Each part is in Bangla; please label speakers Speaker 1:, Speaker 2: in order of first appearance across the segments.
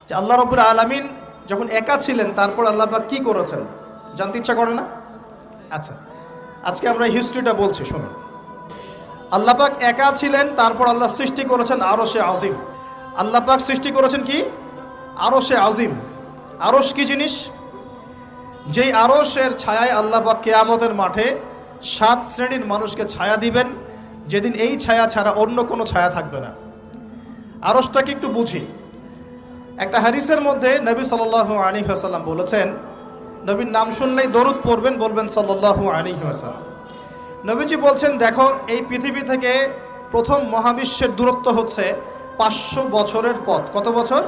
Speaker 1: যে আল্লাহ রাব্বুল আলামিন যখন একা ছিলেন তারপর আল্লাহ পাক কি করেছেন জানতে ইচ্ছা করে না? আচ্ছা, আজকে আমরা হিস্ট্রিটা বলছি, শুনুন। আল্লাহ পাক একা ছিলেন, তারপর আল্লাহ সৃষ্টি করেছেন আরশে আজিম। আল্লাহ পাক সৃষ্টি করেছেন কি? আরশে আজিম। আরশ কি জিনিস? যেই আরশের ছায়ায় আল্লাহ পাক কিয়ামতের মাঠে 7 শ্রেণীর মানুষকে ছায়া দিবেন, যেদিন এই ছায়া ছাড়া অন্য কোনো ছায়া থাকবে না। আরশটাকে একটু বুঝি। একটা হাদিসের মধ্যে নবী সাল্লাল্লাহু আলাইহি ওয়াসাল্লাম বলেছেন, নবীর নাম শুনলেই দরুদ পড়বেন, বলবেন সাল্লাল্লাহু আলাইহি ওয়াসাল্লাম। নবীজি বলছেন, দেখো এই পৃথিবী থেকে প্রথম মহাবিশ্বের দূরত্ব হচ্ছে 500 বছরের পথ। কত বছর?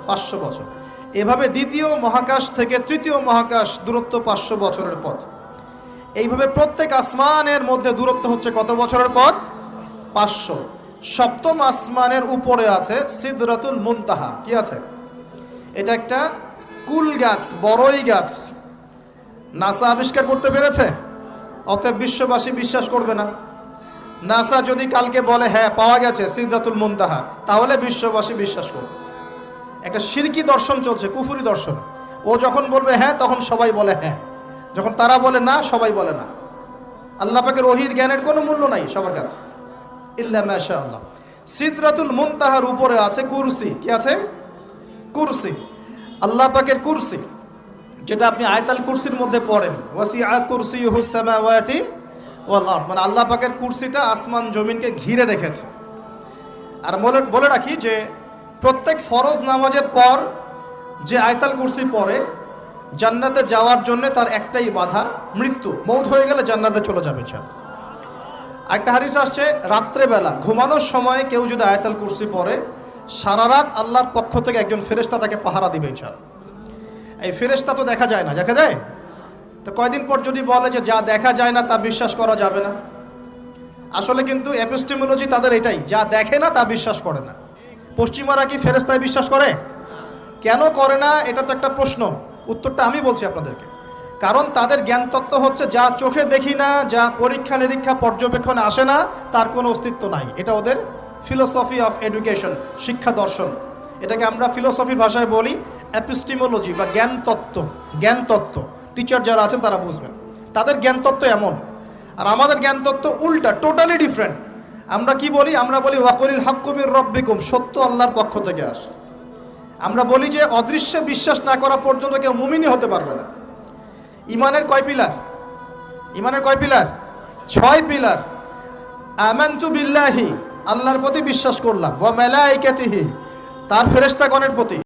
Speaker 1: 500 বছর। এভাবে দ্বিতীয় মহাকাশ থেকে তৃতীয় মহাকাশ দূরত্ব 500 বছরের পথ। এইভাবে প্রত্যেক আসমানের মধ্যে দূরত্ব হচ্ছে কত বছরের পথ? 500। সপ্তম আসমানের উপরে আছে সিদরাতুল মুনতাহা। কি আছে? এটা একটা কুল গাছ, বড়ই গাছ। নাসা আবিষ্কার করতে পেরেছে, অতএব বিশ্ববাসী বিশ্বাস করবে না। নাসা যদি কালকে বলে হ্যাঁ পাওয়া গেছে সিদরাতুল মুনতাহা, তাহলে বিশ্ববাসী বিশ্বাস করবে। একটা শিরকি দর্শন চলছে, কুফরি দর্শন। ও যখন বলবে হ্যাঁ, তখন সবাই বলে হ্যাঁ, যখন তারা বলে না, সবাই বলে না। আল্লাহ পাকের ওহীর জ্ঞানের কোনো মূল্য নাই সবার কাছে, ইল্লা মাশাআল্লাহ। সিদরাতুল মুনতাহার উপরে আছে কুরসি। কি আছে? কুরসি। আল্লাহ পাকের কুরসি, যেটা আপনি আয়াতুল কুরসির মধ্যে পড়েন, ওয়াসিআ কুরসিয়ুহুস সামাওয়াতি ওয়াল আরদ, মানে আল্লাহ পাকের কুরসিটা আসমান জমিনকে ঘিরে রেখেছে। আর বলে রাখি যে প্রত্যেক ফরজ নামাজের পর যে আয়াতুল কুরসি পড়ে, জান্নাতে যাওয়ার জন্য তার একটাই বাধা, মৃত্যু। মৌত হয়ে গেলে জান্নাতে চলে যাবে ইনশাআল্লাহ। একটা হাদিস আসছে, রাত্রেবেলা ঘুমানোর সময় কেউ যদি আয়াতুল কুরসি পড়ে, সারা রাত আল্লাহর পক্ষ থেকে একজন ফেরেশতা তাকে পাহারা দিবে ইনশাআল্লাহ। এই ফেরেশতা তো দেখা যায় না, দেখা যায়? তো কয়দিন পর যদি বলে যে যা দেখা যায় না তা বিশ্বাস করা যাবে না, আসলে কিন্তু এপিস্টেমোলজি তাদের এটাই, যা দেখে না তা বিশ্বাস করে না। পশ্চিমারা কি ফেরেশতায় বিশ্বাস করে? কেন করে না? এটা তো একটা প্রশ্ন, উত্তরটা আমি বলছি আপনাদেরকে। কারণ তাদের জ্ঞান তত্ত্ব হচ্ছে যা চোখে দেখি না, যা পরীক্ষা নিরীক্ষা পর্যবেক্ষণে আসে না, তার কোনো অস্তিত্ব নাই। এটা ওদের ফিলোসফি অফ এডুকেশন, শিক্ষা দর্শন। এটাকে আমরা ফিলোসফির ভাষায় বলি এপিস্টেমোলজি বা জ্ঞান তত্ত্ব। জ্ঞান তত্ত্ব টিচার যারা আছেন তারা বুঝবেন, তাদের জ্ঞান তত্ত্ব এমন। আর আমাদের জ্ঞান তত্ত্ব উল্টা, টোটালি ডিফারেন্ট। আমরা কি বলি? আমরা বলি ওয়াকুলিল হাক্কু মির রাব্বিকুম, সত্য আল্লাহর পক্ষ থেকে আসে। আমরা বলি যে অদৃশ্যে বিশ্বাস না করা পর্যন্ত কেউ মুমিনই হতে পারবে না। ইমানের কয় পিলার? ইমানের কয় পিলার? 6 পিলার। আমানতু বিল্লাহি, আল্লাহর প্রতি বিশ্বাস করলাম, ওয়া মালাইকাতিহি, তার ফেরেশতাগণের প্রতি।